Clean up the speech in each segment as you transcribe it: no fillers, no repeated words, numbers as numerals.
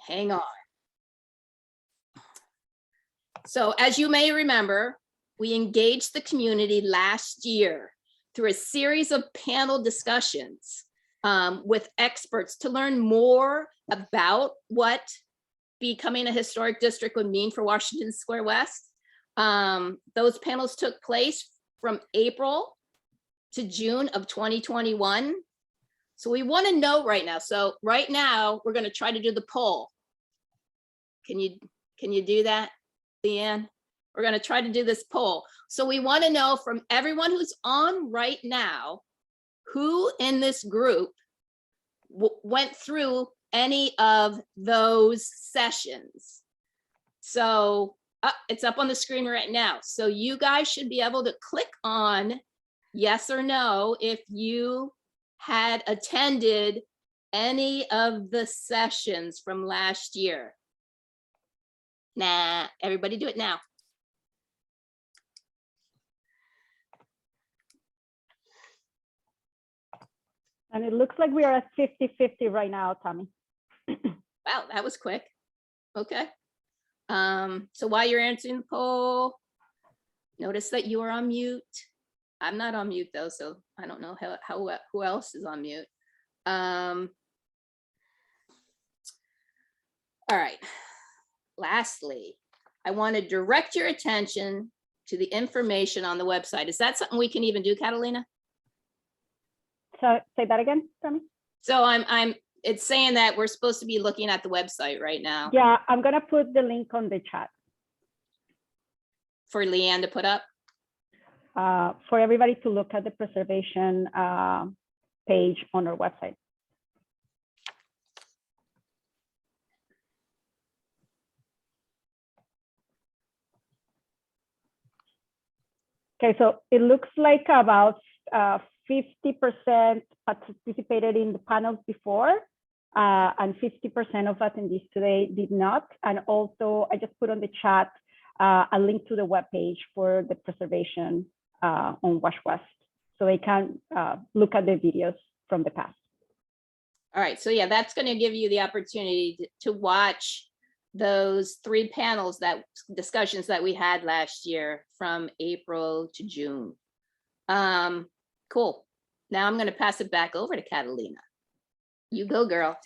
Hang on. So as you may remember, we engaged the community last year through a series of panel discussions with experts to learn more about what becoming a historic district would mean for Washington Square West. Those panels took place from April to June of 2021. So we want to know right now. So right now we're going to try to do the poll. Can you do that, Leanne? We're going to try to do this poll. So we want to know from everyone who's on right now, who in this group went through any of those sessions. So it's up on the screen right now. So you guys should be able to click on yes or no if you had attended any of the sessions from last year. Nah, everybody do it now. And it looks like we are at 50-50 right now, Tommy. Wow, that was quick. Okay. So while you're answering the poll, notice that you are on mute. I'm not on mute though, so I don't know who else is on mute. All right. Lastly, I want to direct your attention to the information on the website. Is that something we can even do, Catalina? So say that again, Tommy. So it's saying that we're supposed to be looking at the website right now. Yeah, I'm gonna put the link on the chat. For Leanne to put up? For everybody to look at the preservation page on our website. Okay, so it looks like about 50% participated in the panels before, and 50% of attendees today did not. And also, I just put on the chat a link to the webpage for the preservation on Wash West, so they can look at the videos from the past. All right, so yeah, that's going to give you the opportunity to watch those 3 panels, discussions that we had last year from April to June. Cool. Now I'm going to pass it back over to Catalina. You go, girl.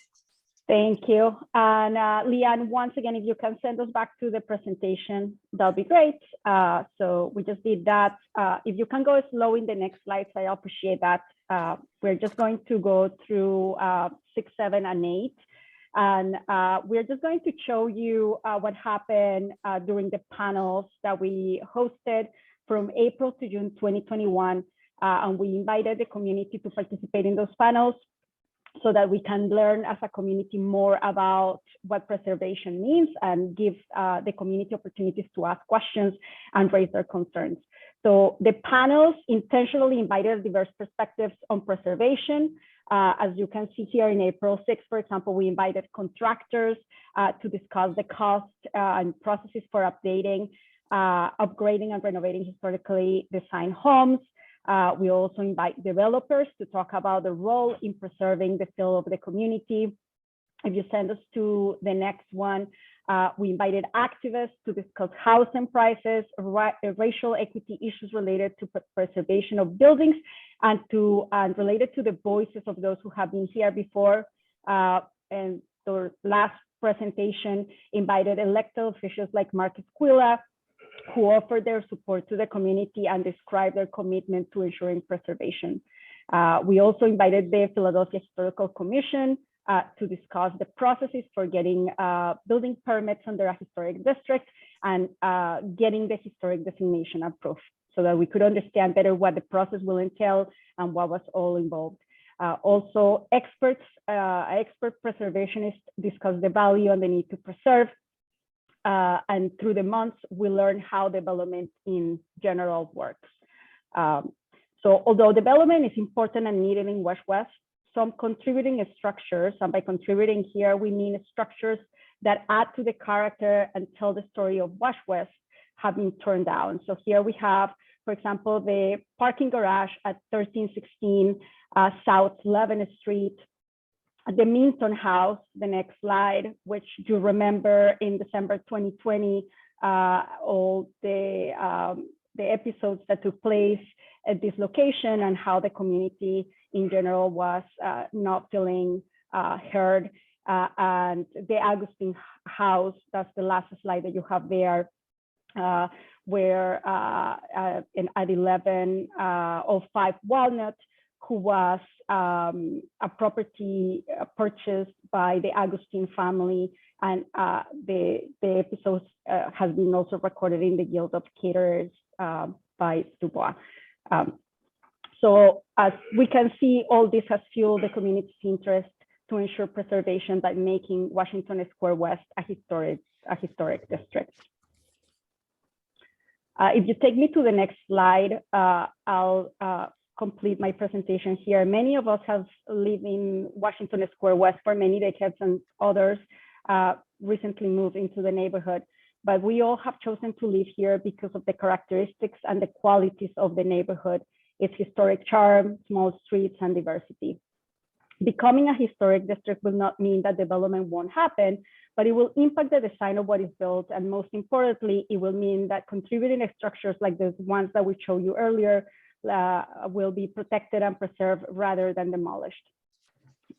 Thank you. And Leanne, once again, if you can send us back to the presentation, that'll be great. So we just did that. If you can go slow in the next slides, I appreciate that. We're just going to go through 6, 7, and 8. And we're just going to show you what happened during the panels that we hosted from April to June 2021. And we invited the community to participate in those panels so that we can learn as a community more about what preservation means and give the community opportunities to ask questions and raise their concerns. So the panels intentionally invited diverse perspectives on preservation. As you can see here in April 6th, for example, we invited contractors to discuss the cost and processes for updating, upgrading and renovating historically designed homes. We also invite developers to talk about the role in preserving the feel of the community. If you send us to the next one, we invited activists to discuss housing prices, racial equity issues related to preservation of buildings, and related to the voices of those who have been here before. And the last presentation invited elected officials like Mark Esquila, who offered their support to the community and described their commitment to ensuring preservation. We also invited the Philadelphia Historical Commission to discuss the processes for getting building permits under a historic district and getting the historic designation approved, so that we could understand better what the process will entail and what was all involved. Also, expert preservationists discussed the value and the need to preserve. And through the months, we learned how development in general works. So although development is important and needed in Wash West, some contributing structures, and by contributing here, we mean structures that add to the character and tell the story of Wash West, have been torn down. So here we have, for example, the parking garage at 1316 South 11th Street, the Minton House, the next slide, which you remember in December 2020, all the episodes that took place at this location and how the community in general was not feeling heard. And the Augustine House, that's the last slide that you have there, where at 1105 Walnut, who was a property purchased by the Augustine family, and the episode has been also recorded in the Guild of Caterers by Dubois. So as we can see, all this has fueled the community's interest to ensure preservation by making Washington Square West a historic district. If you take me to the next slide, I'll complete my presentation here. Many of us have lived in Washington Square West for many decades, and others recently moved into the neighborhood. But we all have chosen to live here because of the characteristics and the qualities of the neighborhood, its historic charm, small streets, and diversity. Becoming a historic district will not mean that development won't happen, but it will impact the design of what is built. And most importantly, it will mean that contributing structures like the ones that we showed you earlier will be protected and preserved rather than demolished.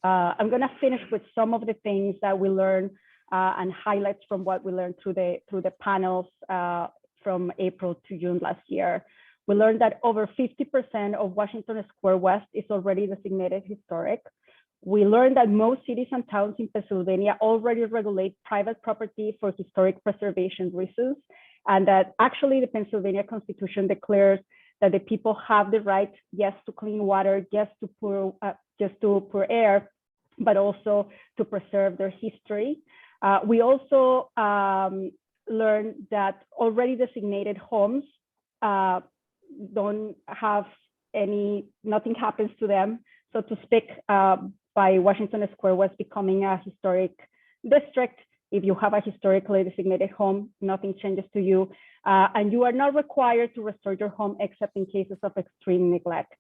I'm going to finish with some of the things that we learned and highlights from what we learned through the panels from April to June last year. We learned that over 50% of Washington Square West is already designated historic. We learned that most cities and towns in Pennsylvania already regulate private property for historic preservation reasons, and that actually the Pennsylvania Constitution declares that the people have the right, yes, to clean water, yes, to pure air, but also to preserve their history. We also learned that already designated homes don't have nothing happens to them, so to speak, by Washington Square West becoming a historic district. If you have a historically designated home, nothing changes to you. And you are not required to restore your home except in cases of extreme neglect.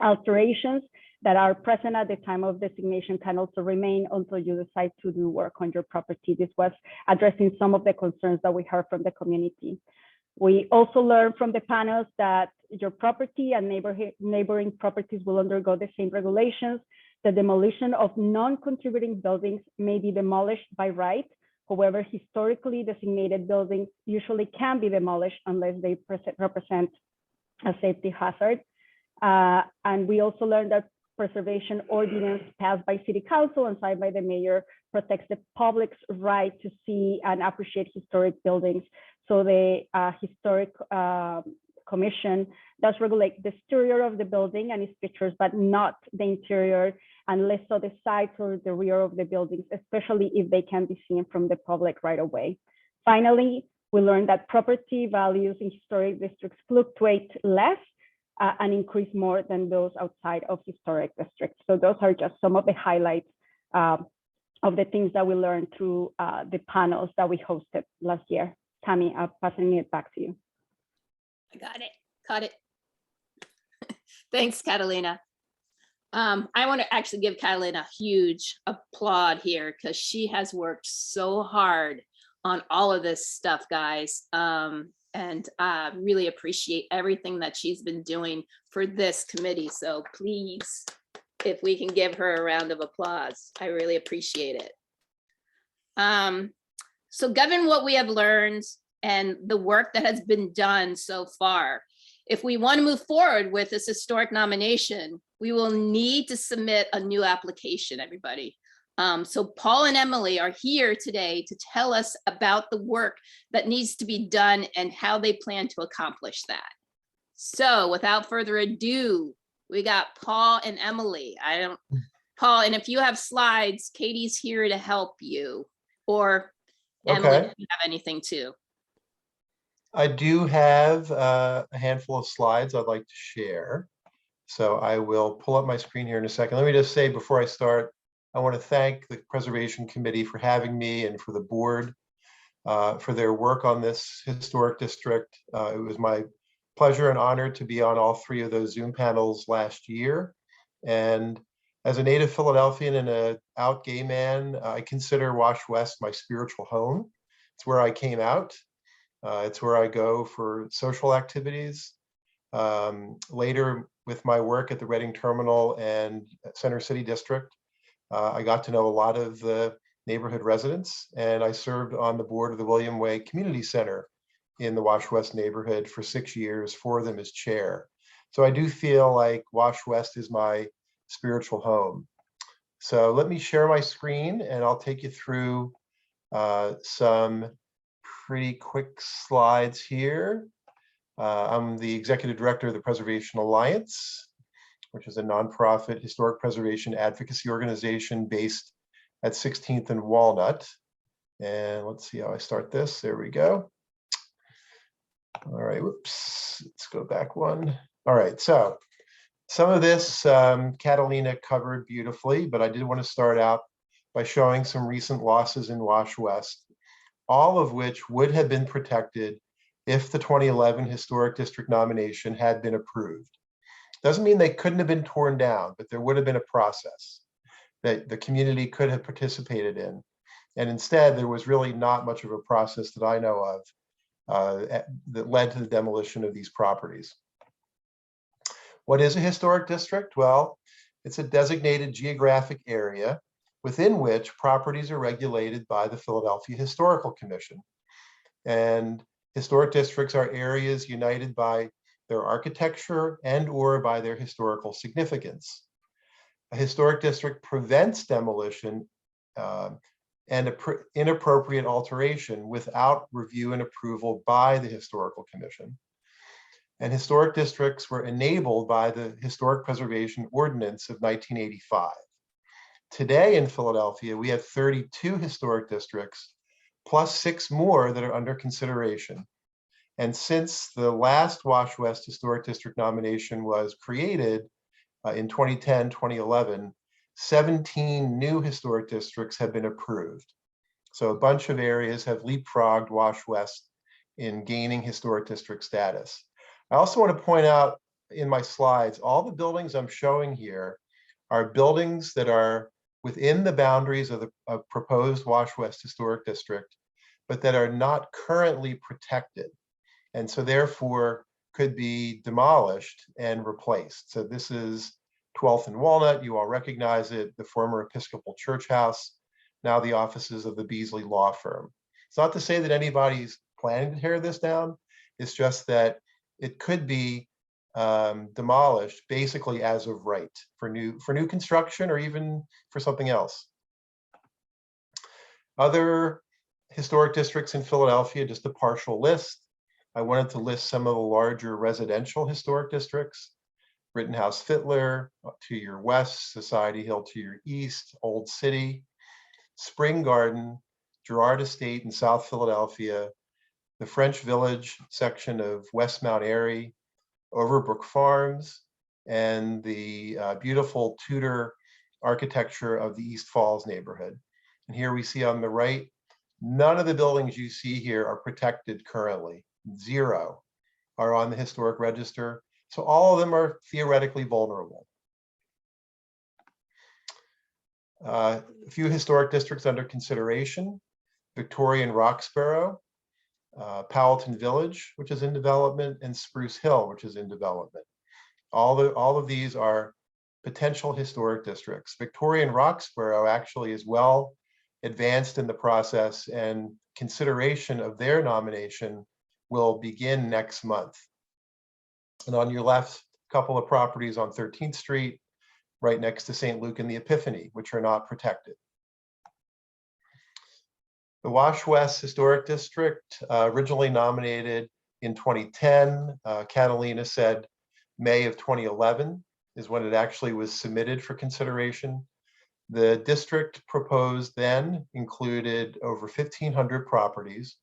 Alterations that are present at the time of designation can also remain until you decide to do work on your property. This was addressing some of the concerns that we heard from the community. We also learned from the panels that your property and neighboring properties will undergo the same regulations. The demolition of non-contributing buildings may be demolished by right. However, historically designated buildings usually can be demolished unless they represent a safety hazard. And we also learned that preservation ordinance passed by City Council and signed by the mayor protects the public's right to see and appreciate historic buildings. So the Historic Commission does regulate the exterior of the building and its features, but not the interior, and less so the sides or the rear of the buildings, especially if they can be seen from the public right away. Finally, we learned that property values in historic districts fluctuate less and increase more than those outside of historic districts. So those are just some of the highlights of the things that we learned through the panels that we hosted last year. Tammy, I'm passing it back to you. I got it. Thanks, Catalina. I want to actually give Catalina a huge applaud here because she has worked so hard on all of this stuff, guys. And really appreciate everything that she's been doing for this committee. So please, if we can give her a round of applause, I really appreciate it. So given what we have learned and the work that has been done so far, if we want to move forward with this historic nomination, we will need to submit a new application, everybody. So Paul and Emily are here today to tell us about the work that needs to be done and how they plan to accomplish that. So without further ado, we got Paul and Emily. Paul, and if you have slides, Katie's here to help you, or Emily, if you have anything too. I do have a handful of slides I'd like to share. So I will pull up my screen here in a second. Let me just say before I start, I want to thank the Preservation Committee for having me and for the board for their work on this historic district. It was my pleasure and honor to be on all three of those Zoom panels last year. And As a native Philadelphian and a out gay man, I consider Wash West my spiritual home. It's where I came out. It's where I go for social activities. Later, with my work at the Reading Terminal and Center City District, I got to know a lot of the neighborhood residents, and I served on the board of the William Way Community Center in the Wash West neighborhood for 6 years, 4 of them as chair. So I do feel like Wash West is my spiritual home. So let me share my screen and I'll take you through some pretty quick slides here. I'm the executive director of the Preservation Alliance, which is a nonprofit historic preservation advocacy organization based at 16th and Walnut. And let's see how I start this. There we go. All right, whoops, let's go back one. All right, so some of this Catalina covered beautifully, but I did want to start out by showing some recent losses in Wash West, all of which would have been protected if the 2011 Historic District nomination had been approved. Doesn't mean they couldn't have been torn down, but there would have been a process that the community could have participated in. And instead, there was really not much of a process that I know of that led to the demolition of these properties. What is a historic district? Well, it's a designated geographic area within which properties are regulated by the Philadelphia Historical Commission. And historic districts are areas united by their architecture and or by their historical significance. A historic district prevents demolition and inappropriate alteration without review and approval by the Historical Commission. And historic districts were enabled by the Historic Preservation Ordinance of 1985. Today in Philadelphia, we have 32 historic districts, plus 6 more that are under consideration. And since the last Wash West Historic District nomination was created in 2010, 2011, 17 new historic districts have been approved. So a bunch of areas have leapfrogged Wash West in gaining historic district status. I also want to point out in my slides, all the buildings I'm showing here are buildings that are within the boundaries of the proposed Wash West Historic District, but that are not currently protected, and so therefore could be demolished and replaced. So this is 12th and Walnut, you all recognize it, the former Episcopal Church House, now the offices of the Beasley Law Firm. It's not to say that anybody's planning to tear this down, it's just that it could be demolished basically as of right for new construction or even for something else. Other historic districts in Philadelphia, just a partial list. I wanted to list some of the larger residential historic districts. Rittenhouse Fittler to your west, Society Hill to your east, Old City, Spring Garden, Girard Estate in South Philadelphia, the French Village section of West Mount Airy, Overbrook Farms, and the beautiful Tudor architecture of the East Falls neighborhood. And here we see on the right, none of the buildings you see here are protected currently. 0 are on the historic register. So all of them are theoretically vulnerable. A few historic districts under consideration: Victoria and Roxborough, Powelton Village, which is in development, and Spruce Hill, which is in development. All of these are potential historic districts. Victoria and Roxborough actually is well advanced in the process, and consideration of their nomination will begin next month. And on your left, a couple of properties on 13th Street, right next to St. Luke and the Epiphany, which are not protected. The Wash West Historic District, originally nominated in 2010, Catalina said May of 2011 is when it actually was submitted for consideration. The district proposed then included over 1,500 properties.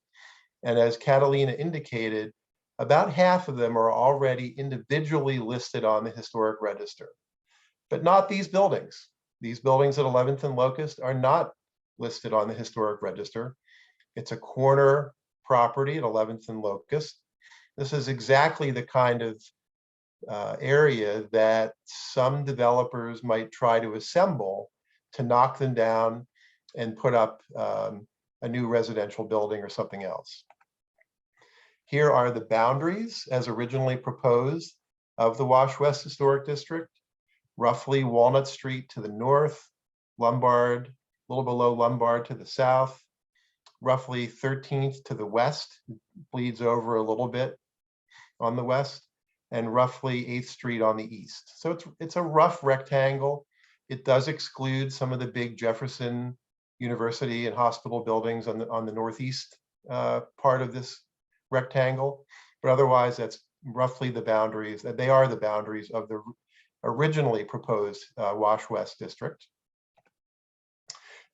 And as Catalina indicated, about half of them are already individually listed on the historic register, but not these buildings. These buildings at 11th and Locust are not listed on the historic register. It's a corner property at 11th and Locust. This is exactly the kind of area that some developers might try to assemble to knock them down and put up a new residential building or something else. Here are the boundaries as originally proposed of the Wash West Historic District. Roughly Walnut Street to the north, Lombard, a little below Lombard to the south, roughly 13th to the west, bleeds over a little bit on the west, and roughly 8th Street on the east. So it's a rough rectangle. It does exclude some of the big Jefferson University and hospital buildings on the northeast part of this rectangle, but otherwise that's roughly the boundaries. They are the boundaries of the originally proposed Wash West District.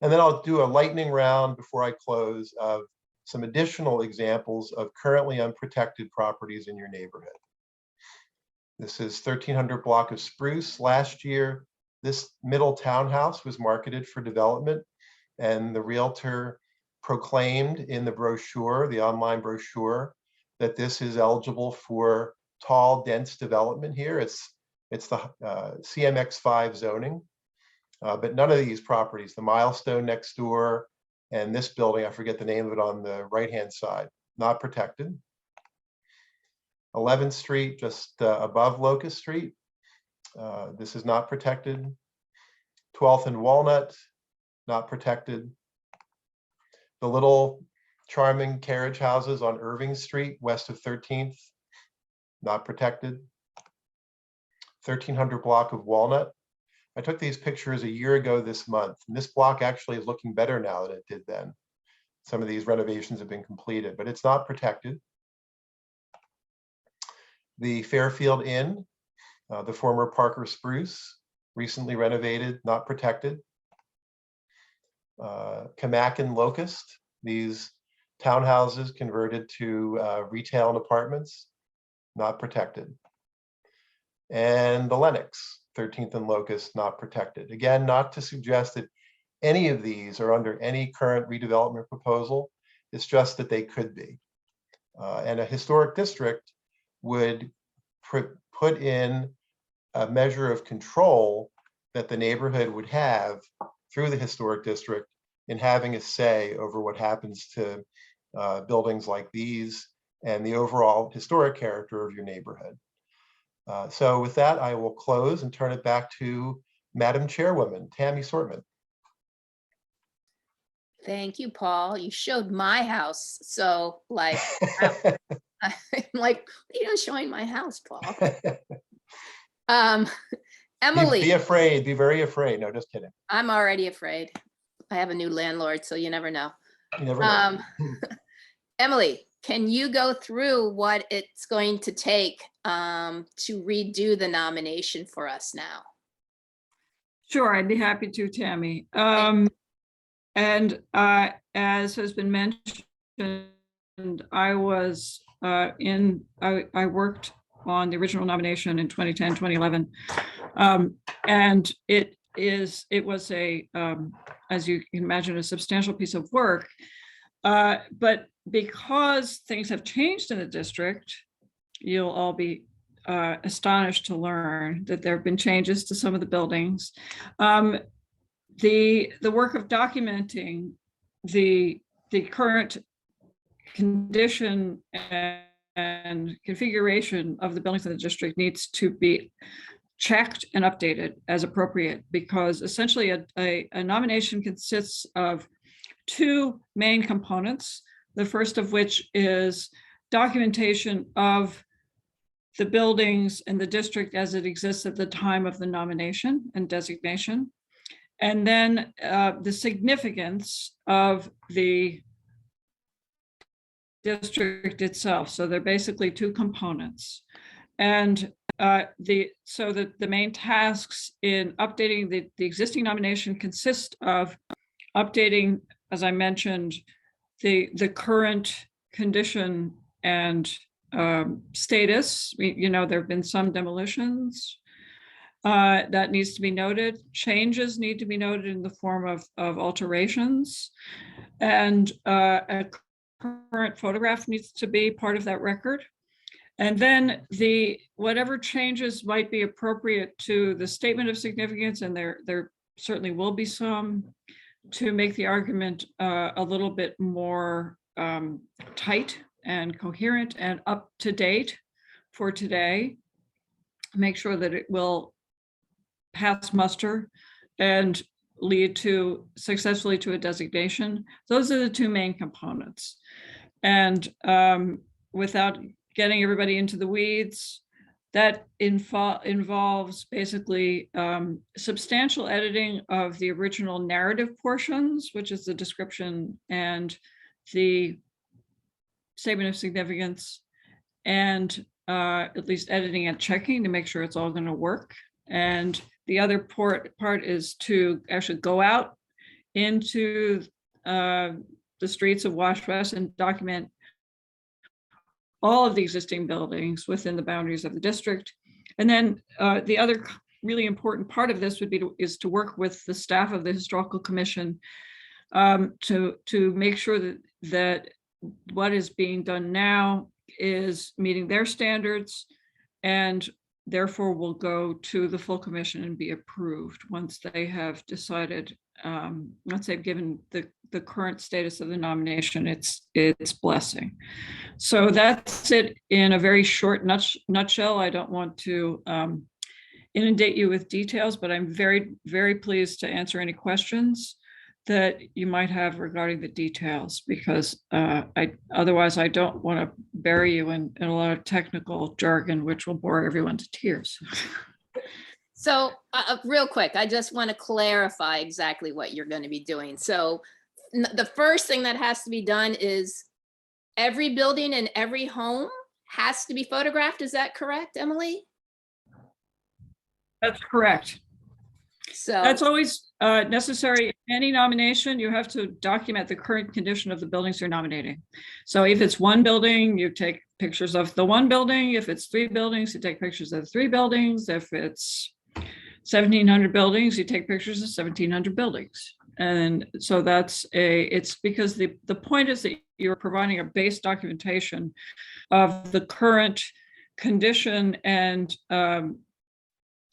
And then I'll do a lightning round before I close of some additional examples of currently unprotected properties in your neighborhood. This is 1300 block of Spruce. Last year, this middle townhouse was marketed for development, and the realtor proclaimed in the brochure, the online brochure, that this is eligible for tall, dense development here. It's the CMX5 zoning, but none of these properties, the Milestone next door and this building, I forget the name of it on the right-hand side, not protected. 11th Street, just above Locust Street. This is not protected. 12th and Walnut, not protected. The little charming carriage houses on Irving Street, west of 13th, not protected. 1300 block of Walnut. I took these pictures a year ago this month, and this block actually is looking better now than it did then. Some of these renovations have been completed, but it's not protected. The Fairfield Inn, the former Parker Spruce, recently renovated, not protected. Kamakin Locust, these townhouses converted to retail and apartments, not protected. And the Lenox, 13th and Locust, not protected. Again, not to suggest that any of these are under any current redevelopment proposal. It's just that they could be. And a historic district would put in a measure of control that the neighborhood would have through the historic district in having a say over what happens to buildings like these and the overall historic character of your neighborhood. So with that, I will close and turn it back to Madam Chairwoman, Tammy Sortman. Thank you, Paul. You showed my house. So like, I'm like, what are you showing my house, Paul? Emily. Be afraid, be very afraid. No, just kidding. I'm already afraid. I have a new landlord, so you never know. You never know. Emily, can you go through what it's going to take to redo the nomination for us now? Sure, I'd be happy to, Tammy. And as has been mentioned, I was I worked on the original nomination in 2010, 2011. And it was a, as you can imagine, a substantial piece of work. But because things have changed in the district, you'll all be astonished to learn that there have been changes to some of the buildings. The work of documenting the current condition and configuration of the buildings in the district needs to be checked and updated as appropriate, because essentially a nomination consists of two main components. The first of which is documentation of the buildings in the district as it exists at the time of the nomination and designation. And then the significance of the district itself. So they're basically two components. And so the main tasks in updating the existing nomination consist of updating, as I mentioned, the current condition and status. There have been some demolitions that needs to be noted. Changes need to be noted in the form of alterations, and a current photograph needs to be part of that record. And then whatever changes might be appropriate to the statement of significance, and there certainly will be some, to make the argument a little bit more tight and coherent and up to date for today. Make sure that it will pass muster and lead successfully to a designation. Those are the two main components. And without getting everybody into the weeds, that involves basically substantial editing of the original narrative portions, which is the description and the statement of significance, and at least editing and checking to make sure it's all going to work. And the other part is to actually go out into the streets of Wash West and document all of the existing buildings within the boundaries of the district. And then the other really important part of this is to work with the staff of the Historical Commission to make sure that what is being done now is meeting their standards, and therefore will go to the full commission and be approved once they have decided, once they've given the current status of the nomination its blessing. So that's it in a very short nutshell. I don't want to inundate you with details, but I'm very, very pleased to answer any questions that you might have regarding the details, because otherwise I don't want to bury you in a lot of technical jargon, which will bore everyone to tears. So real quick, I just want to clarify exactly what you're going to be doing. So the first thing that has to be done is every building and every home has to be photographed. Is that correct, Emily? That's correct. So That's always necessary. Any nomination, you have to document the current condition of the buildings you're nominating. So if it's one building, you take pictures of the one building. If it's 3 buildings, you take pictures of the 3 buildings. If it's 1,700 buildings, you take pictures of 1,700 buildings. And so it's because the point is that you're providing a base documentation of the current condition and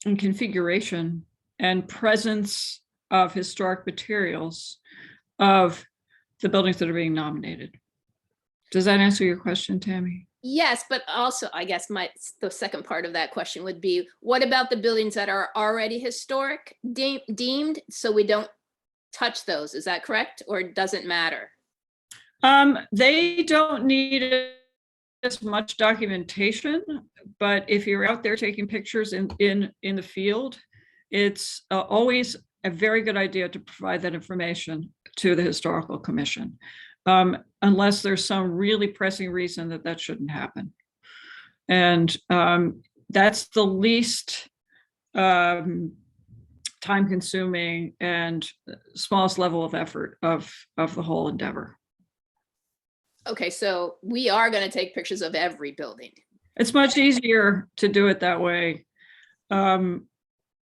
configuration and presence of historic materials of the buildings that are being nominated. Does that answer your question, Tammy? yes, but also I guess the second part of that question would be, what about the buildings that are already historic deemed, so we don't touch those? Is that correct, or it doesn't matter? They don't need as much documentation, but if you're out there taking pictures in the field, it's always a very good idea to provide that information to the Historical Commission, unless there's some really pressing reason that shouldn't happen. And that's the least time-consuming and smallest level of effort of the whole endeavor. Okay, so we are going to take pictures of every building. It's much easier to do it that way.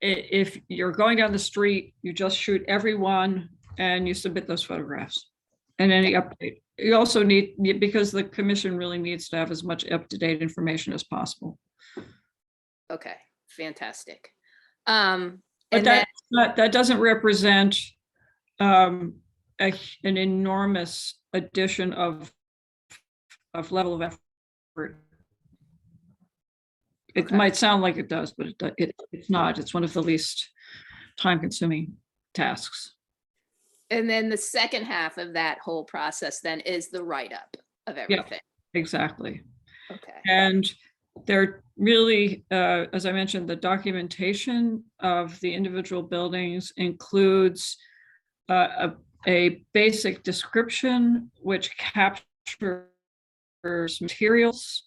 If you're going down the street, you just shoot everyone and you submit those photographs and any update. You also need, because the commission really needs to have as much up-to-date information as possible. Okay, fantastic. But And that doesn't represent an enormous addition of level of effort. It Okay. might sound like it does, but it's not. It's one of the least time-consuming tasks. And then the second half of that whole process then is the write-up of everything. Exactly. Okay, And they're really, as I mentioned, the documentation of the individual buildings includes a basic description which captures materials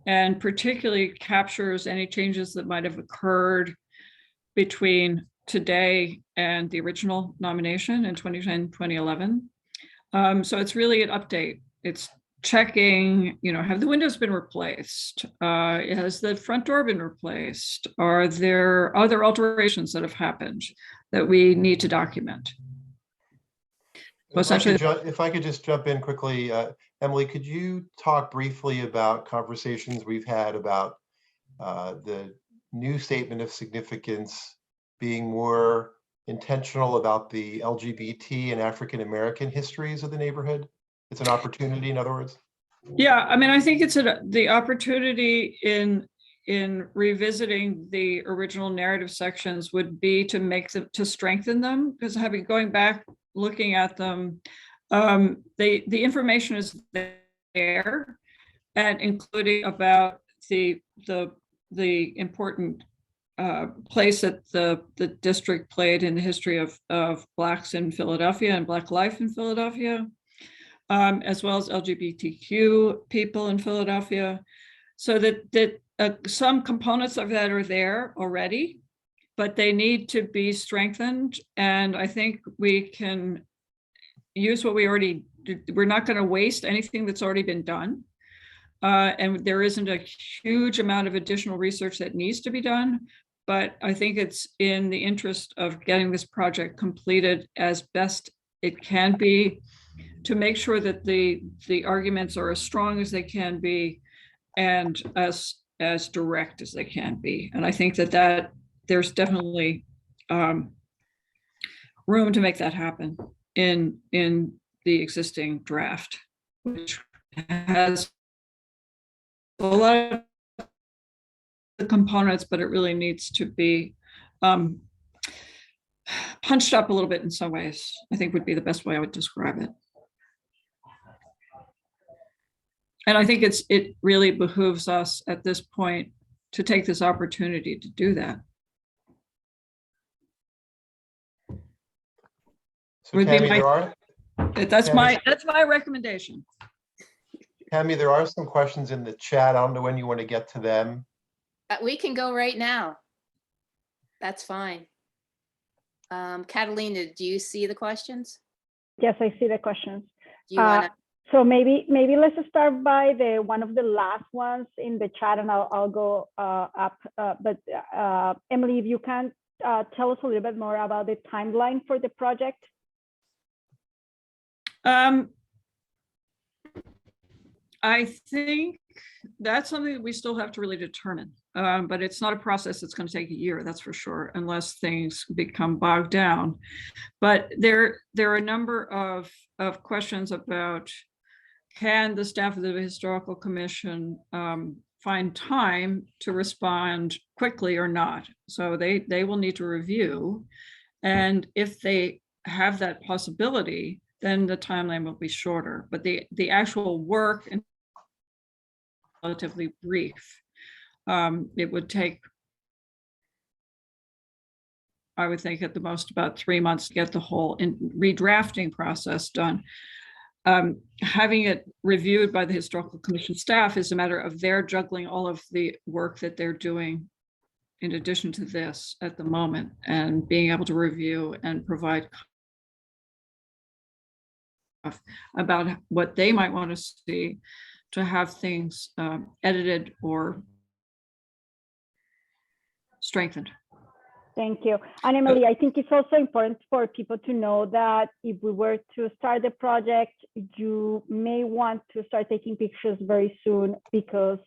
and particularly captures any changes that might have occurred between today and the original nomination in 2010, 2011. So it's really an update. It's checking, have the windows been replaced? Has the front door been replaced? Are there other alterations that have happened that we need to document? essentially, If I could just jump in quickly, Emily, could you talk briefly about conversations we've had about the new statement of significance being more intentional about the LGBT and African American histories of the neighborhood? It's an opportunity, in other words. yeah, I mean, I think it's the opportunity in revisiting the original narrative sections would be to make them, to strengthen them, because going back, looking at them, the information is there, and including about the important place that the district played in the history of Blacks in Philadelphia and Black life in Philadelphia, as well as LGBTQ people in Philadelphia. So that some components of that are there already, but they need to be strengthened. And I think we can use what we already did. We're not going to waste anything that's already been done. And there isn't a huge amount of additional research that needs to be done. But I think it's in the interest of getting this project completed as best it can be, to make sure that the arguments are as strong as they can be and as direct as they can be. And I think that there's definitely room to make that happen in the existing draft, which has a lot of the components, but it really needs to be punched up a little bit in some ways, I think would be the best way I would describe it. And I think it really behooves us at this point to take this opportunity to do that. So Tammy, That's my recommendation. Tammy, there are some questions in the chat. I don't know when you want to get to them. We can go right now. That's fine. Catalina, do you see the questions? Yes, I see the questions. Do you want to? So maybe let's start by one of the last ones in the chat, and I'll go up. But Emily, if you can tell us a little bit more about the timeline for the project. I think that's something that we still have to really determine. But it's not a process that's going to take a year, that's for sure, unless things become bogged down. But there are a number of questions about, can the staff of the Historical Commission find time to respond quickly or not? So they will need to review. And if they have that possibility, then the timeline will be shorter. But the actual work is relatively brief. It would take, I would think, at the most about 3 months to get the whole redrafting process done. Having it reviewed by the Historical Commission staff is a matter of their juggling all of the work that they're doing in addition to this at the moment, and being able to review and provide about what they might want to see to have things edited or strengthened. Thank you. And Emily, I think it's also important for people to know that if we were to start the project, you may want to start taking pictures very soon, because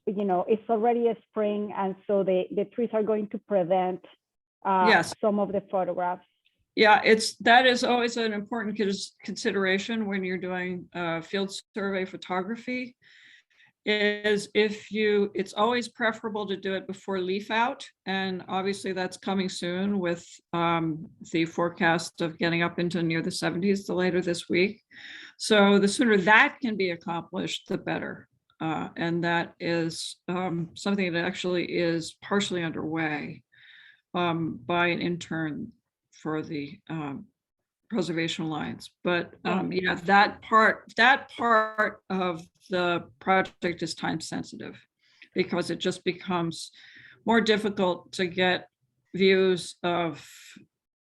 it's already a spring, and so the trees are going to prevent Yes. some of the photographs. Yeah, that is always an important consideration when you're doing field survey photography. It's always preferable to do it before leaf out, and obviously that's coming soon with the forecast of getting up into near the 70s later this week. So the sooner that can be accomplished, the better. And that is something that actually is partially underway by an intern for the Preservation Alliance. But yeah, that part of the project is time sensitive, because it just becomes more difficult to get views of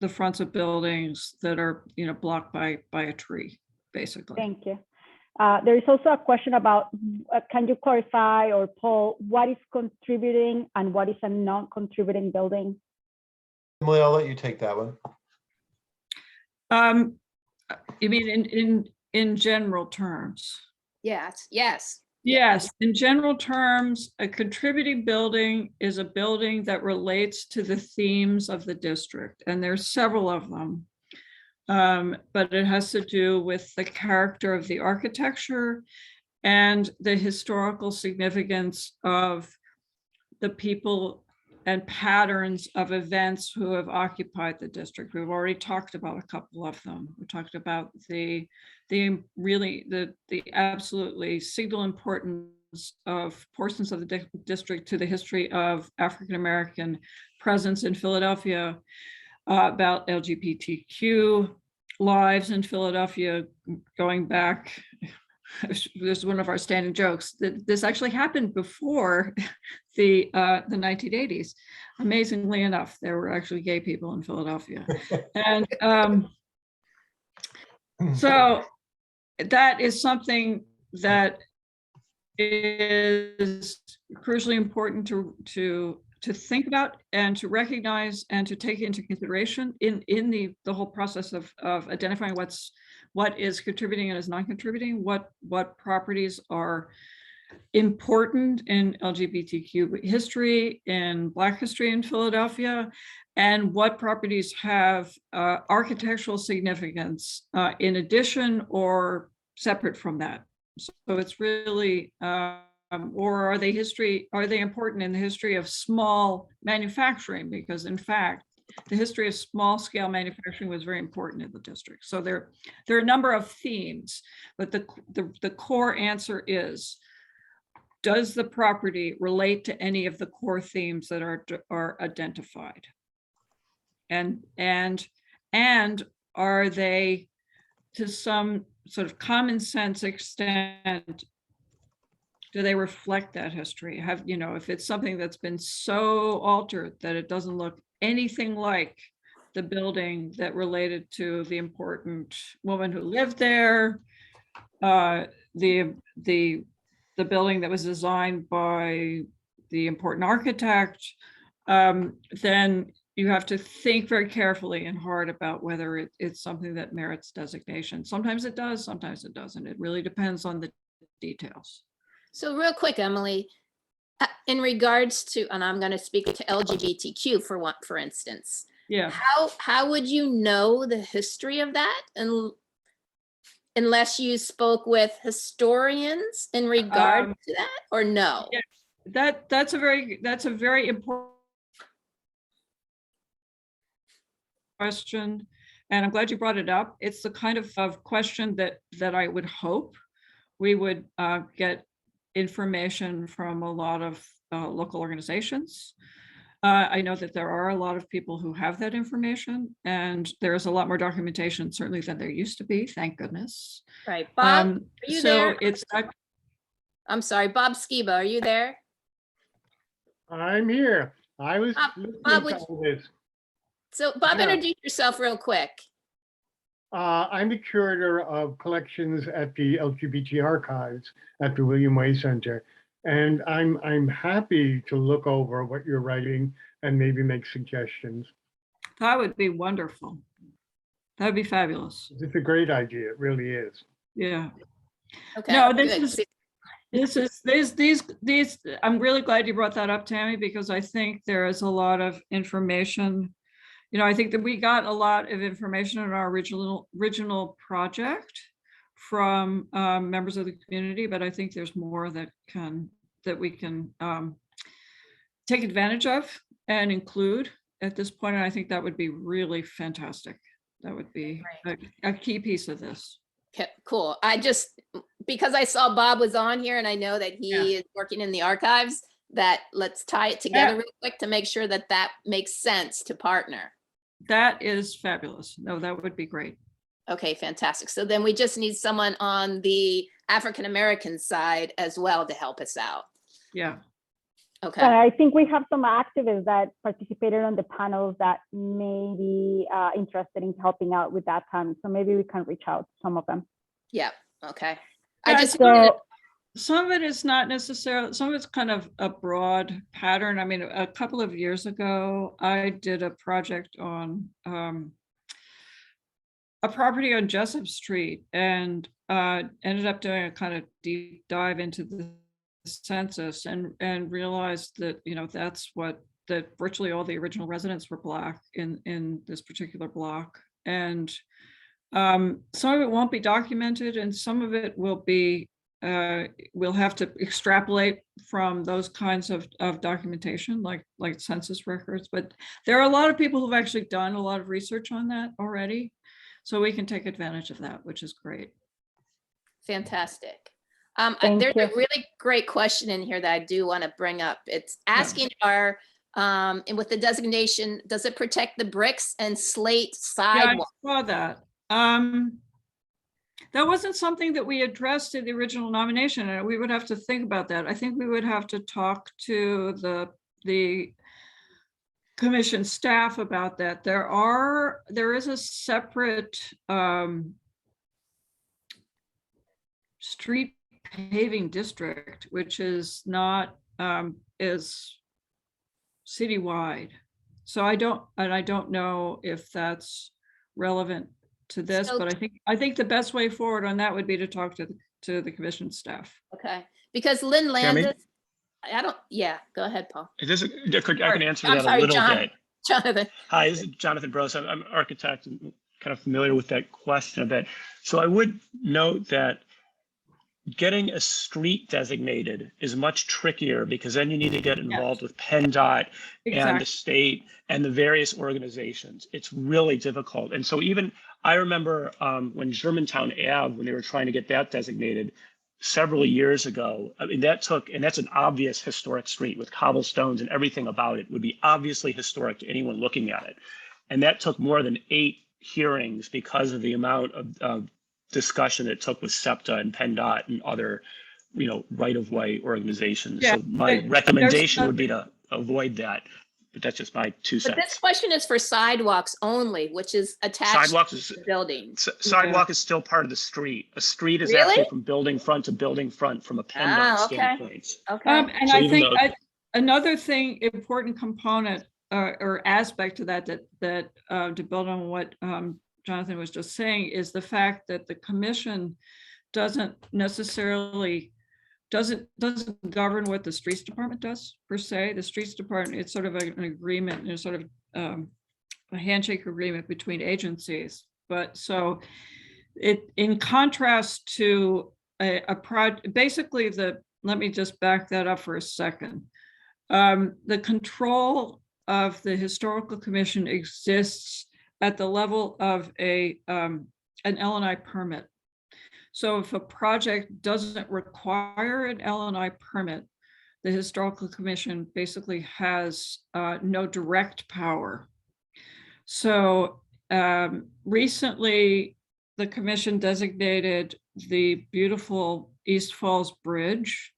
the fronts of buildings that are blocked by a tree, basically. Thank you. There is also a question about, can you clarify or poll what is contributing and what is a non-contributing building? Emily, I'll let you take that one. You mean in general terms? Yes, yes. Yes, in general terms, a contributing building is a building that relates to the themes of the district, and there's several of them. But it has to do with the character of the architecture and the historical significance of the people and patterns of events who have occupied the district. We've already talked about a couple of them. We talked about the absolutely signal importance of portions of the district to the history of African-American presence in Philadelphia, about LGBTQ lives in Philadelphia going back. This is one of our standing jokes that this actually happened before the 1980s. Amazingly enough, there were actually gay people in Philadelphia, and so that is something that is crucially important to think about and to recognize and to take into consideration in the whole process of identifying what is contributing and is non-contributing, what properties are important in LGBTQ history, in Black history in Philadelphia, and what properties have architectural significance in addition or separate from that. So it's really, or are they important in the history of small manufacturing? Because in fact, the history of small scale manufacturing was very important in the district. So there are a number of themes, but the core answer is, does the property relate to any of the core themes that are identified? And are they, to some sort of common sense extent, do they reflect that history? If it's something that's been so altered that it doesn't look anything like the building that related to the important woman who lived there, the building that was designed by the important architect, then you have to think very carefully and hard about whether it's something that merits designation. Sometimes it does, sometimes it doesn't. It really depends on the details. So real quick, Emily, in regards to, and I'm going to speak to LGBTQ for instance, Yeah. how would you know the history of that unless you spoke with historians in regard to that, or no? Yeah, that's a very important question, and I'm glad you brought it up. It's the kind of question that I would hope we would get information from a lot of local organizations. I know that there are a lot of people who have that information, and there's a lot more documentation certainly than there used to be, thank goodness. Right, Bob, are you there? I'm sorry, Bob Skiba, are you there? I'm here. I was Bob, listening to all this. So Bob, Yeah. introduce yourself real quick. I'm the curator of collections at the LGBT archives at the William Way Center. And I'm happy to look over what you're writing and maybe make suggestions. That would be wonderful. That'd be fabulous. It's a great idea. It really is. Yeah. Okay. No, good. these, I'm really glad you brought that up, Tammy, because I think there is a lot of information. I think that we got a lot of information in our original project from members of the community, but I think there's more that we can take advantage of and include at this point. And I think that would be really fantastic. That would be a key piece of this. Okay, cool. Because I saw Bob was on here and I know that he is working in the archives, that let's tie it together real quick to make sure that makes sense to partner. That is fabulous. No, that would be great. Okay, fantastic. So then we just need someone on the African-American side as well to help us out. Yeah. Okay. I think we have some activists that participated on the panels that may be interested in helping out with that time. So maybe we can reach out to some of them. Yeah. Okay. Yeah, some of it is not necessarily, some of it's kind of a broad pattern. I mean, a couple of years ago, I did a project on a property on Jessup Street and ended up doing a kind of deep dive into the census and realized that, that's that virtually all the original residents were Black in this particular block. And some of it won't be documented and some of it will be, we'll have to extrapolate from those kinds of documentation, like census records. But there are a lot of people who've actually done a lot of research on that already. So we can take advantage of that, which is great. Fantastic. Thank There's a you. really great question in here that I do want to bring up. It's asking and with the designation, does it protect the bricks and slate Yeah, I sidewalk? saw that. That wasn't something that we addressed in the original nomination, and we would have to think about that. I think we would have to talk to the commission staff about that. There is a separate street paving district, which is not is citywide. So I don't know if that's relevant to this, So- but I think the best way forward on that would be to talk to the commission staff. Okay, because Lynn Tammy? Landis, yeah, go ahead, Paul. I can answer I'm that sorry, a little John. bit. Jonathan, Hi, this is Jonathan Brose. I'm an architect and kind of familiar with that question a bit. So I would note that getting a street designated is much trickier because then you need to get involved with PennDOT and the Exactly. state and the various organizations. It's really difficult. And so even I remember when Germantown Ave, when they were trying to get that designated several years ago, I mean, that's an obvious historic street with cobblestones and everything about it would be obviously historic to anyone looking at it. And that took more than 8 hearings because of the amount of discussion it took with SEPTA and PennDOT and other, right-of-way organizations. Yeah, So my but recommendation would be to avoid that, but that's just my 2 but this cents. question is for sidewalks only, which is attached Sidewalks to is, the building. sidewalk is still part of the street. A street is Really? actually from building front to building front from a PennDOT Ah, okay. standpoint. Okay, And So I even think though- another important component or aspect to that to build on what Jonathan was just saying is the fact that the commission doesn't govern what the streets department does per se. The streets department, it's sort of an agreement, sort of a handshake agreement between agencies. But so in contrast to a project, basically let me just back that up for a second. The control of the historical commission exists at the level of an L&I permit. So if a project doesn't require an L&I permit, the historical commission basically has no direct power. So recently, the commission designated the beautiful East Falls Bridge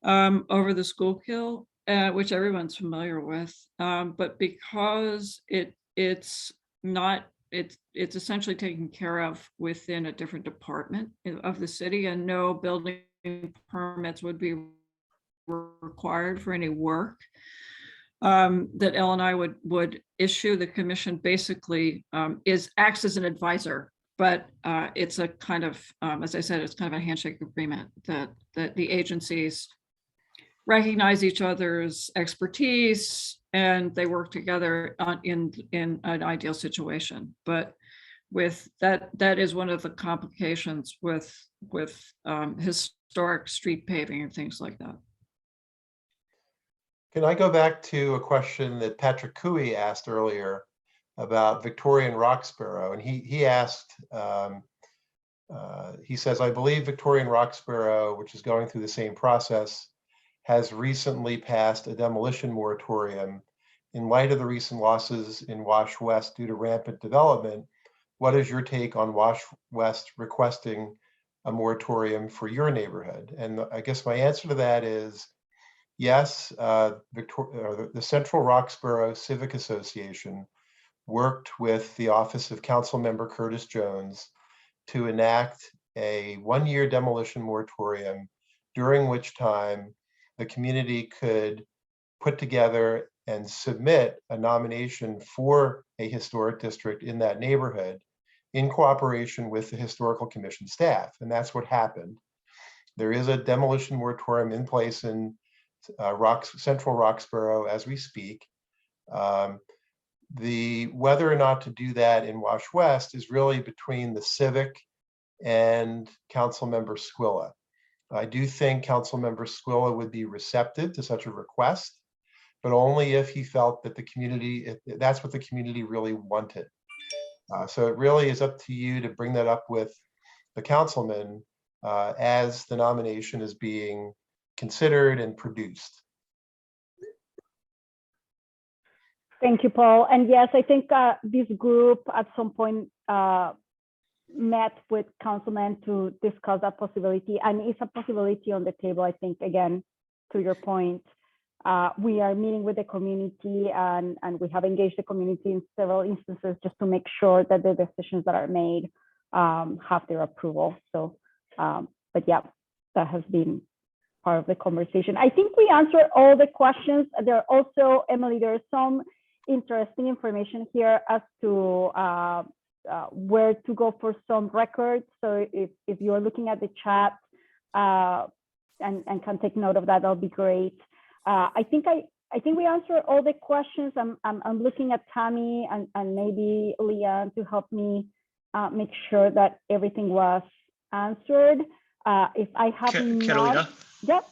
over the Schuylkill, which everyone's familiar with. But because it's essentially taken care of within a different department of the city, and no building permits would be required for any work that L&I would issue. The commission basically acts as an advisor, but it's a kind of, as I said, it's kind of a handshake agreement that the agencies recognize each other's expertise and they work together in an ideal situation. But with that is one of the complications with historic street paving and things like that. Can I go back to a question that Patrick Cooey asked earlier about Victorian Roxborough? And he asked, he says, I believe Victorian Roxborough, which is going through the same process, has recently passed a demolition moratorium. In light of the recent losses in Wash West due to rampant development, what is your take on Wash West requesting a moratorium for your neighborhood? And I guess my answer to that is yes. The Central Roxborough Civic Association worked with the Office of Councilmember Curtis Jones to enact a 1-year demolition moratorium, during which time the community could put together and submit a nomination for a historic district in that neighborhood. in cooperation with the Historical Commission staff, and that's what happened. There is a demolition moratorium in place in Central Roxborough as we speak. Whether or not to do that in Wash West is really between the Civic and Councilmember Squilla. I do think Councilmember Squilla would be receptive to such a request, but only if he felt that the community, if that's what the community really wanted. So it really is up to you to bring that up with the councilman as the nomination is being considered and produced. Thank you, Paul. And yes, I think this group at some point met with councilmen to discuss that possibility, and it's a possibility on the table. I think, again, to your point, we are meeting with the community and we have engaged the community in several instances just to make sure that the decisions that are made have their approval. So, but yeah, that has been part of the conversation. I think we answered all the questions. There are also, Emily, there's some interesting information here as to where to go for some records. So if you're looking at the chat and can take note of that, that'll be great. I think we answered all the questions. I'm looking at Tammy and maybe Leanne to help me make sure that everything was answered. If I have Catalina? Yep.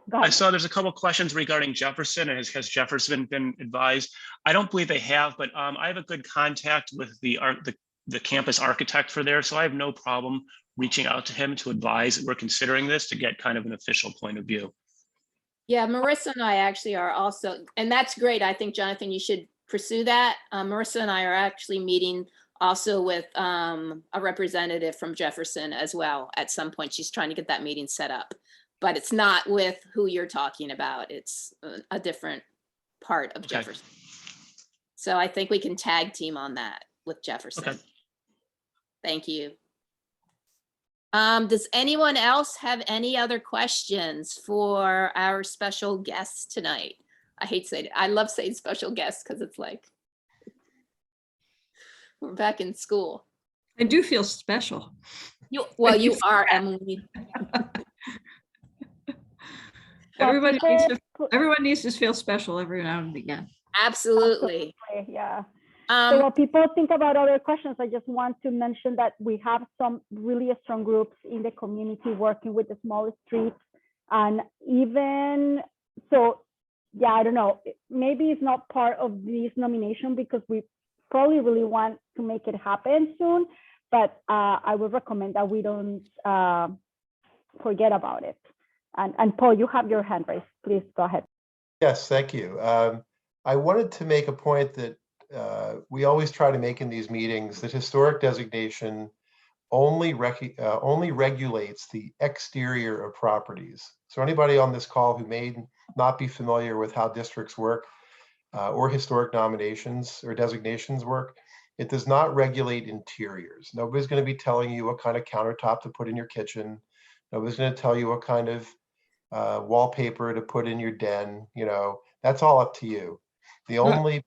Go ahead. I saw there's a couple of questions regarding Jefferson, and has Jefferson been advised? I don't believe they have, but I have a good contact with the campus architect for there, so I have no problem reaching out to him to advise that we're considering this to get kind of an official point of view. Yeah, Marissa and I actually are also, and that's great. I think, Jonathan, you should pursue that. Marissa and I are actually meeting also with a representative from Jefferson as well. At some point, she's trying to get that meeting set up, but it's not with who you're talking about. It's a different part of Okay. Jefferson. So I think we can tag team on that with Jefferson. Okay. Thank you. Does anyone else have any other questions for our special guests tonight? I hate saying it. I love saying special guests because it's like we're back in school. I do feel special. Well, you are, Emily. Everyone needs to feel special every now and again. Absolutely. Yeah. So while people think about other questions, I just want to mention that we have some really strong groups in the community working with the smallest streets. And even so, yeah, I don't know, maybe it's not part of this nomination because we probably really want to make it happen soon, but I would recommend that we don't forget about it. And Paul, you have your hand raised. Please go ahead. Yes, thank you. I wanted to make a point that we always try to make in these meetings, that historic designation only regulates the exterior of properties. So anybody on this call who may not be familiar with how districts work or historic nominations or designations work, it does not regulate interiors. Nobody's going to be telling you what kind of countertop to put in your kitchen. Nobody's going to tell you what kind of wallpaper to put in your den. You know, that's all up to you. The only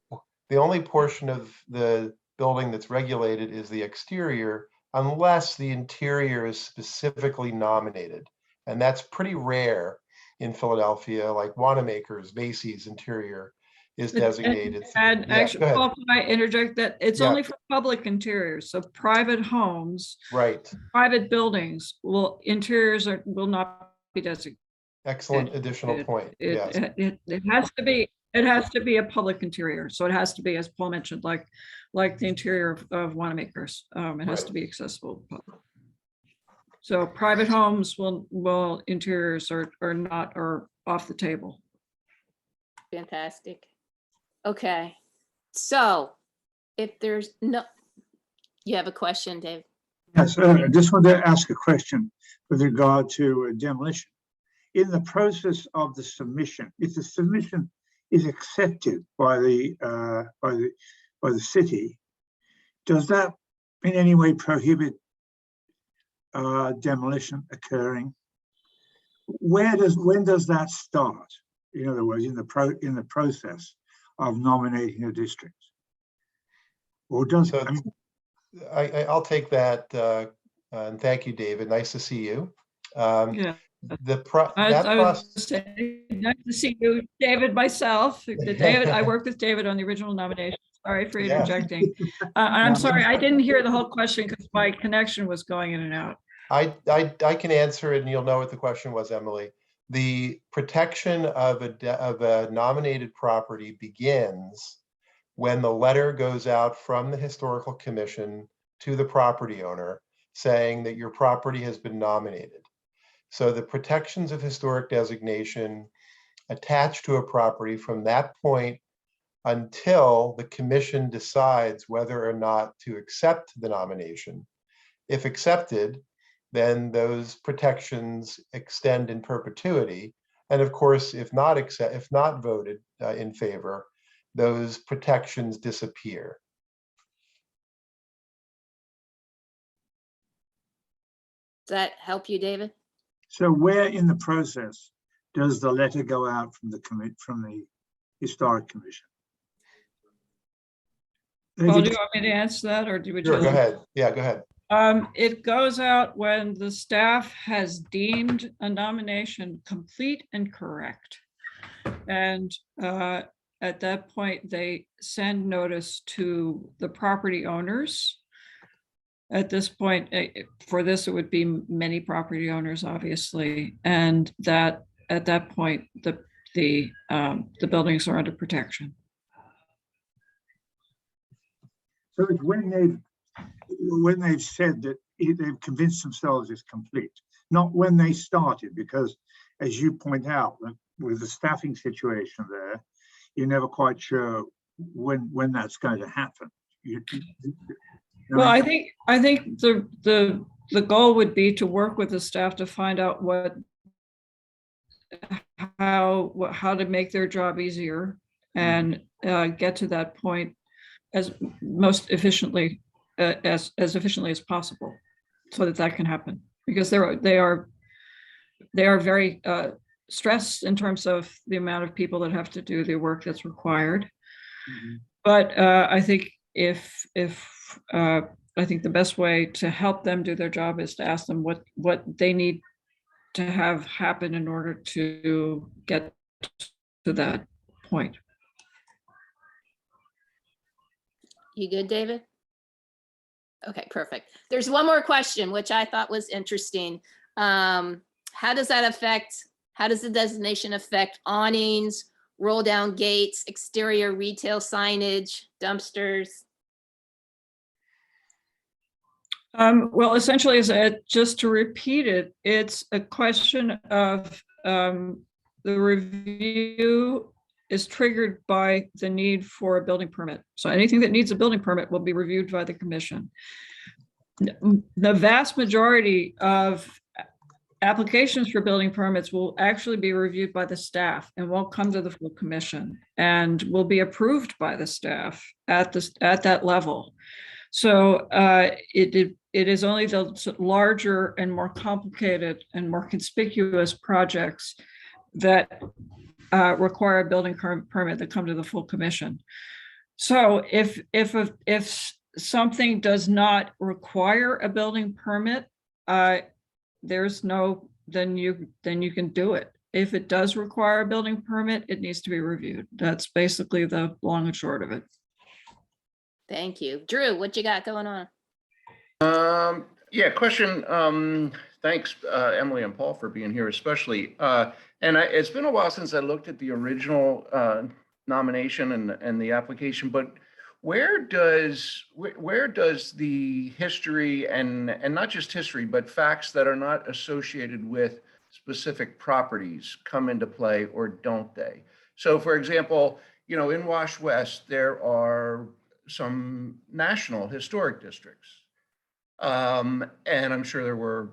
portion of the building that's regulated is the exterior, unless the interior is specifically nominated. And that's pretty rare in Philadelphia, like Wanamaker's, Macy's interior is designated. And Yeah, actually, go ahead. Paul, can I interject that it's Yeah. only for public interiors, so private homes, Right. private buildings will not be designated. Excellent additional point. Yes. It has to be a public interior, so it has to be, as Paul mentioned, like the interior of Wanamaker's. It has to be accessible to the public. So private homes will interiors are off the table. Fantastic. Okay. So if there's no, you have a question, Dave? Yes, I just wanted to ask a question with regard to demolition. In the process of the submission, if the submission is accepted by the city, does that in any way prohibit demolition occurring? When does that start? In other words, in the process of nominating a district, or does So I'll take that. And thank you, David. Nice to see you. Yeah. That I was process. saying, nice to see you, David, myself. David, I worked with David on the original nomination. Sorry for Yeah. interjecting. And I'm sorry, I didn't hear the whole question because my connection was going in and out. I can answer it and you'll know what the question was, Emily. The protection of a nominated property begins when the letter goes out from the Historical Commission to the property owner saying that your property has been nominated. So the protections of historic designation attach to a property from that point until the commission decides whether or not to accept the nomination. If accepted, then those protections extend in perpetuity. And of course, if not voted in favor, those protections disappear. Does that help you, David? So where in the process does the letter go out from the Historic Commission? Well, do you want me to answer that or do we? Sure, go ahead. Yeah, go ahead. It goes out when the staff has deemed a nomination complete and correct. And at that point, they send notice to the property owners. At this point, for this, it would be many property owners, obviously, and that at that point, the buildings are under protection. So it's when they've said that they've convinced themselves it's complete, not when they started, because as you point out, with the staffing situation there, you're never quite sure when that's going to happen. Well, I think the goal would be to work with the staff to find out how to make their job easier and get to that point as most efficiently as efficiently as possible, so that can happen, because they are very stressed in terms of the amount of people that have to do the work that's required. Mm-hmm. But I think I think the best way to help them do their job is to ask them what they need to have happen in order to get to that point. You good, David? Okay, perfect. There's one more question, which I thought was interesting. How does the designation affect awnings, roll down gates, exterior retail signage, dumpsters? Well, essentially, just to repeat it, it's a question of the review is triggered by the need for a building permit. So anything that needs a building permit will be reviewed by the commission. The vast majority of applications for building permits will actually be reviewed by the staff and won't come to the full commission and will be approved by the staff at that level. So it is only the larger and more complicated and more conspicuous projects that require a building permit that come to the full commission. So if something does not require a building permit, there's no, then you can do it. If it does require a building permit, it needs to be reviewed. That's basically the long and short of it. Thank you. Drew, what you got going on? Yeah, question. Thanks, Emily and Paul, for being here, especially. It's been a while since I looked at the original nomination and the application, but where does the history and not just history, but facts that are not associated with specific properties come into play, or don't they? So, for example, in Wash West, there are some national historic districts. And I'm sure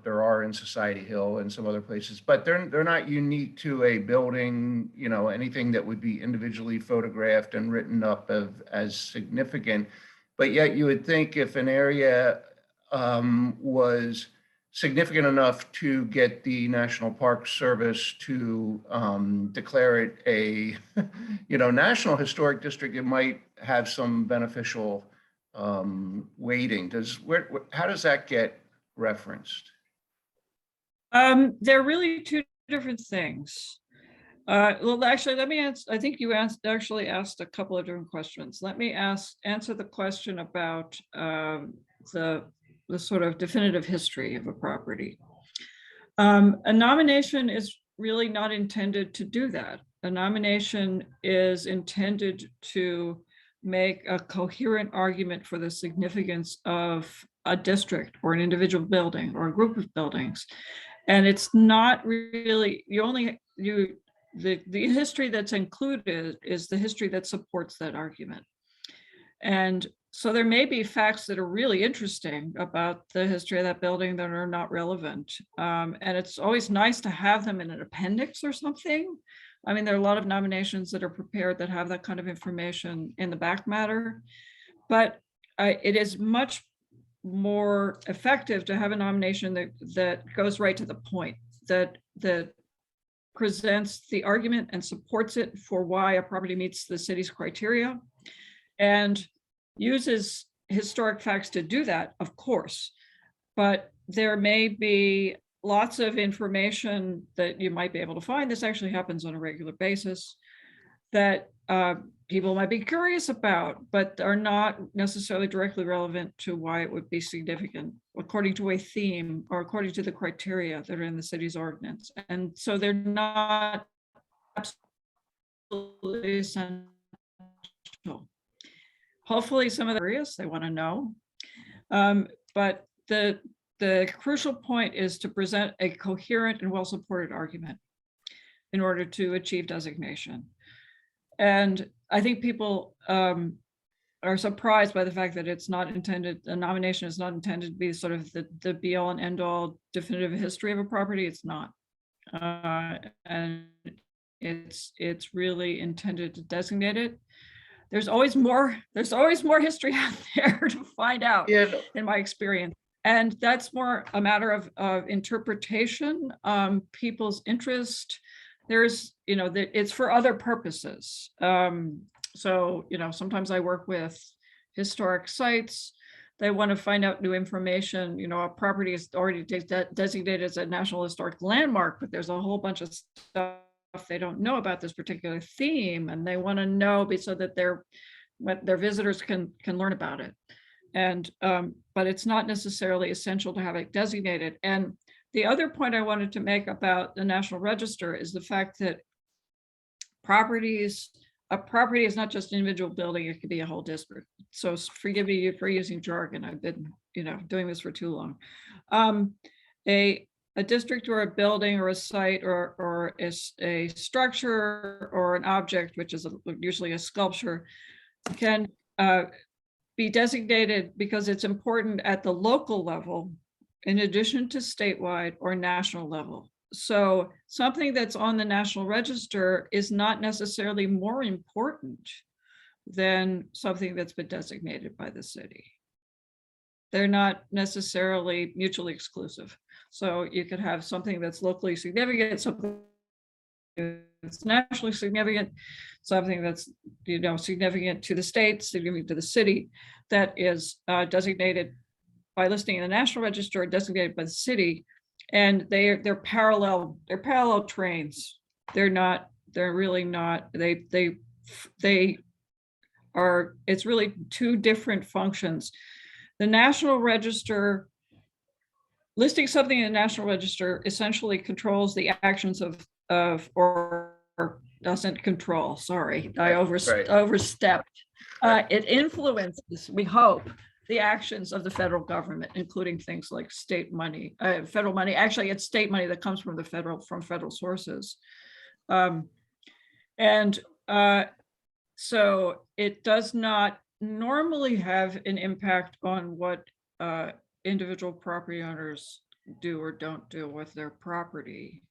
there are in Society Hill and some other places, but they're not unique to a building, anything that would be individually photographed and written up as significant. But yet you would think if an area was significant enough to get the National Park Service to declare it a National Historic District, it might have some beneficial weighting? How does that get referenced? They're really two different things. Well, actually, let me answer. I think you actually asked a couple of different questions. Let me answer the question about the sort of definitive history of a property. A nomination is really not intended to do that. A nomination is intended to make a coherent argument for the significance of a district or an individual building or a group of buildings. And it's not really, the history that's included is the history that supports that argument. And so there may be facts that are really interesting about the history of that building that are not relevant. And it's always nice to have them in an appendix or something. I mean, there are a lot of nominations that are prepared that have that kind of information in the back matter, but it is much more effective to have a nomination that goes right to the point, that presents the argument and supports it for why a property meets the city's criteria, and uses historic facts to do that, of course. But there may be lots of information that you might be able to find. This actually happens on a regular basis, that people might be curious about, but are not necessarily directly relevant to why it would be significant according to a theme or according to the criteria that are in the city's ordinance. And so they're not absolutely essential. Hopefully some of the areas they want to know. But the crucial point is to present a coherent and well-supported argument in order to achieve designation. And I think people are surprised by the fact that it's not intended, a nomination is not intended to be sort of the be all and end all definitive history of a property. It's not. And it's really intended to designate it. There's always more history out there to find out, in my experience. And that's more a matter of interpretation, people's interest. There's, it's for other purposes. So, sometimes I work with historic sites. They want to find out new information. A property is already designated as a National Historic Landmark, but there's a whole bunch of stuff they don't know about this particular theme, and they want to know so that their visitors can learn about it. And but it's not necessarily essential to have it designated. And the other point I wanted to make about the National Register is the fact that a property is not just an individual building, it could be a whole district. So forgive me for using jargon. I've been, doing this for too long. A district or a building or a site or a structure or an object, which is usually a sculpture, can be designated because it's important at the local level in addition to statewide or national level. So something that's on the National Register is not necessarily more important than something that's been designated by the city. They're not necessarily mutually exclusive. So you could have something that's locally significant, something that's nationally significant, something that's significant to the state, significant to the city, that is designated by listing in the National Register, designated by the city, and they're parallel trains. They're really not. They are. It's really two different functions. The National Register, listing something in the National Register essentially controls the actions or doesn't control. Sorry, I overstepped. It influences, we hope, the actions of the federal government, including things like state money, federal money. Actually, it's state money that comes from federal sources. So it does not normally have an impact on what individual property owners do or don't do with their property.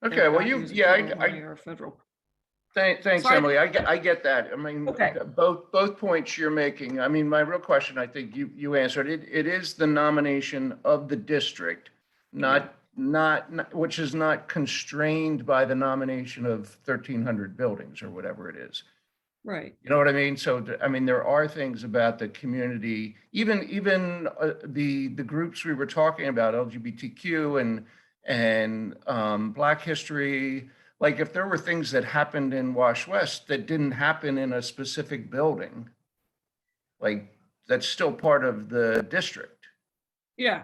Okay, well, or federal. Thanks, Sorry. Emily. I get that. I mean, Okay. both points you're making. I mean, my real question, I think you answered it. It is the nomination of the district, not which is not constrained by the nomination of 1,300 buildings or whatever it is. Right. You know what I mean? So, I mean, there are things about the community, even the groups we were talking about, LGBTQ and Black history. Like, if there were things that happened in Wash West that didn't happen in a specific building, like that's still part of the district. Yeah,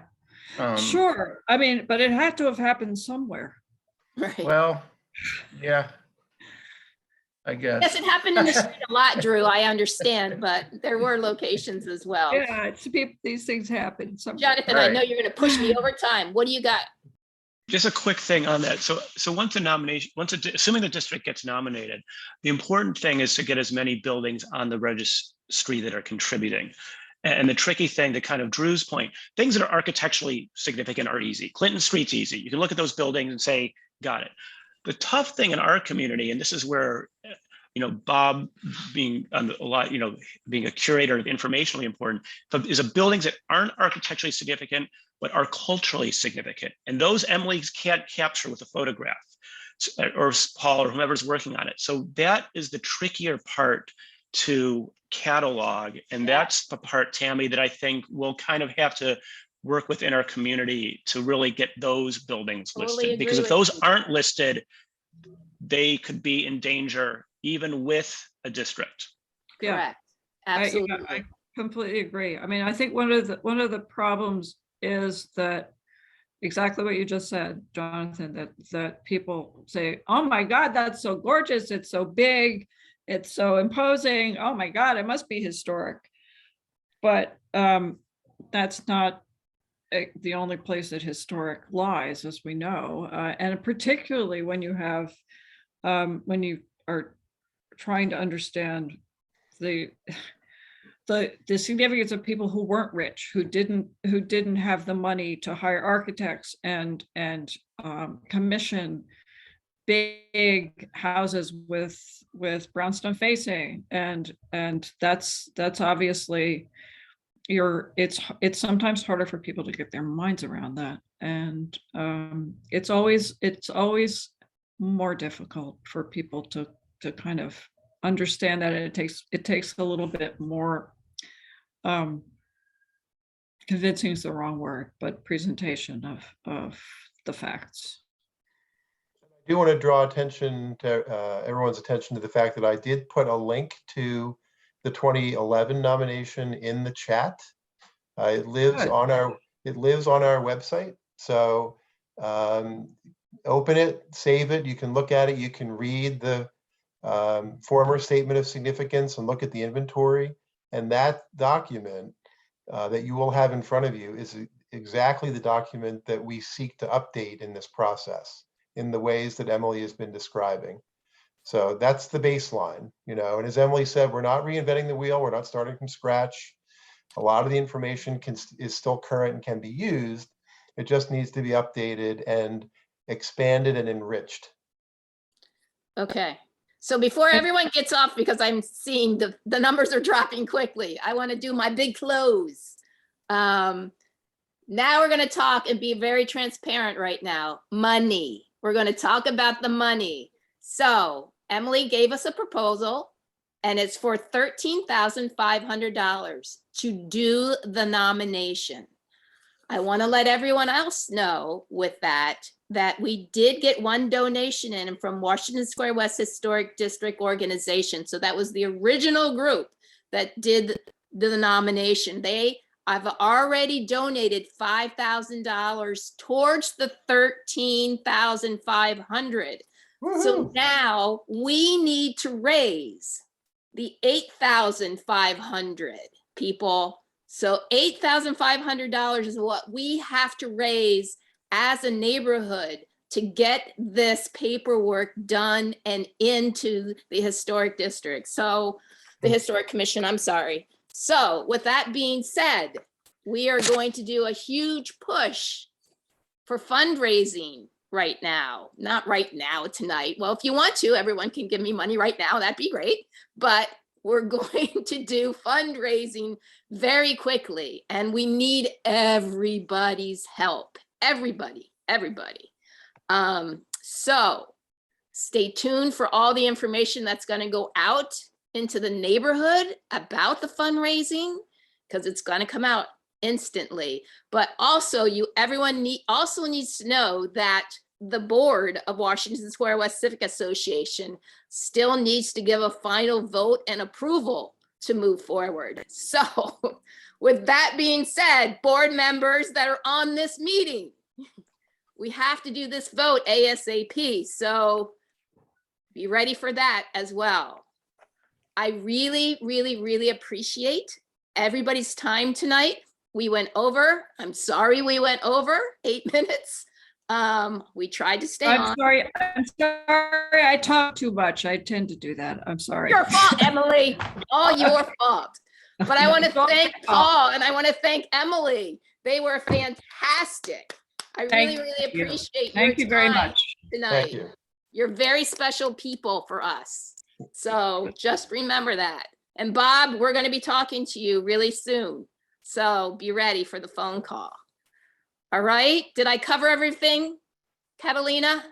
Um, sure. I mean, but it had to have happened somewhere. Right. Well, yeah, I guess. Yes, it happened in the street a lot, Drew, I understand, but there were locations as well. Yeah, it's people, these things happen somewhere. Jonathan, I Right. know you're gonna push me over time. What do you got? Just a quick thing on that. So once a nomination, assuming the district gets nominated, the important thing is to get as many buildings on the registry that are contributing. And the tricky thing, to kind of Drew's point, things that are architecturally significant are easy. Clinton Street's easy. You can look at those buildings and say, got it. The tough thing in our community, and this is where, Bob being a lot, being a curator of informationally important, is a buildings that aren't architecturally significant, but are culturally significant. And those Emily's can't capture with a photograph, or Paul or whomever's working on it. So that is the trickier part to catalog. And that's the part, Tammy, that I think we'll kind of have to work within our community to really get those buildings Totally listed. agree Because if with those you. aren't listed, they could be in danger even with a district. Yeah. Correct. I Absolutely. completely agree. I mean, I think one of the problems is that exactly what you just said, Jonathan, that people say, oh my God, that's so gorgeous. It's so big. It's so imposing. Oh my God, it must be historic. But that's not the only place that historic lies, as we know. And particularly when you have, when you are trying to understand the significance of people who weren't rich, who didn't have the money to hire architects and commission big houses with brownstone facing, and that's obviously it's sometimes harder for people to get their minds around that, and it's always more difficult for people to kind of understand that. It takes a little bit more convincing is the wrong word, but presentation of the facts. I do want to draw attention to everyone's attention to the fact that I did put a link to the 2011 nomination in the chat. It lives Good. on our website. So open it, save it. You can look at it. You can read the former statement of significance and look at the inventory. And that document that you will have in front of you is exactly the document that we seek to update in this process in the ways that Emily has been describing. So that's the baseline, and as Emily said, we're not reinventing the wheel. We're not starting from scratch. A lot of the information is still current and can be used. It just needs to be updated and expanded and enriched. Okay. So before everyone gets off, because I'm seeing the numbers are dropping quickly, I want to do my big close. Now we're going to talk and be very transparent right now. Money. We're going to talk about the money. So Emily gave us a proposal, and it's for $13,500 to do the nomination. I want to let everyone else know with that we did get one donation in from Washington Square West Historic District Organization. So that was the original group that did the nomination. I've already donated $5,000 towards the $13,500. So now we need to raise the $8,500, people. So $8,500 is what we have to raise as a neighborhood to get this paperwork done and into the historic district. So the historic commission, I'm sorry. So with that being said, we are going to do a huge push for fundraising right now. Not right now, tonight. Well, if you want to, everyone can give me money right now. That'd be great. But we're going to do fundraising very quickly, and we need everybody's help. Everybody. So stay tuned for all the information that's going to go out into the neighborhood about the fundraising, because it's going to come out instantly. But also everyone also needs to know that the board of Washington Square West Civic Association still needs to give a final vote and approval to move forward. So with that being said, board members that are on this meeting, we have to do this vote ASAP. So be ready for that as well. I really, really, really appreciate everybody's time tonight. We went over. I'm sorry we went over 8 minutes. We tried to stay I'm on. sorry, I talk too much. I tend to do that. I'm sorry. Your fault, Emily. All your fault. But I want to thank Paul and I want to thank Emily. They were fantastic. I really, really you. appreciate Thank you very much. tonight. Thank you. You're very special people for us. So just remember that. And Bob, we're going to be talking to you really soon. So be ready for the phone call. All right. Did I cover everything, Catalina?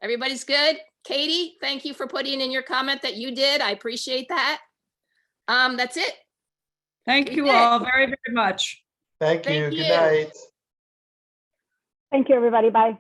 Everybody's good? Katie, thank you for putting in your comment that you did. I appreciate that. That's it. Thank We you did. all very, very much. Thank you. Thank Good you. night. Thank you, everybody. Bye.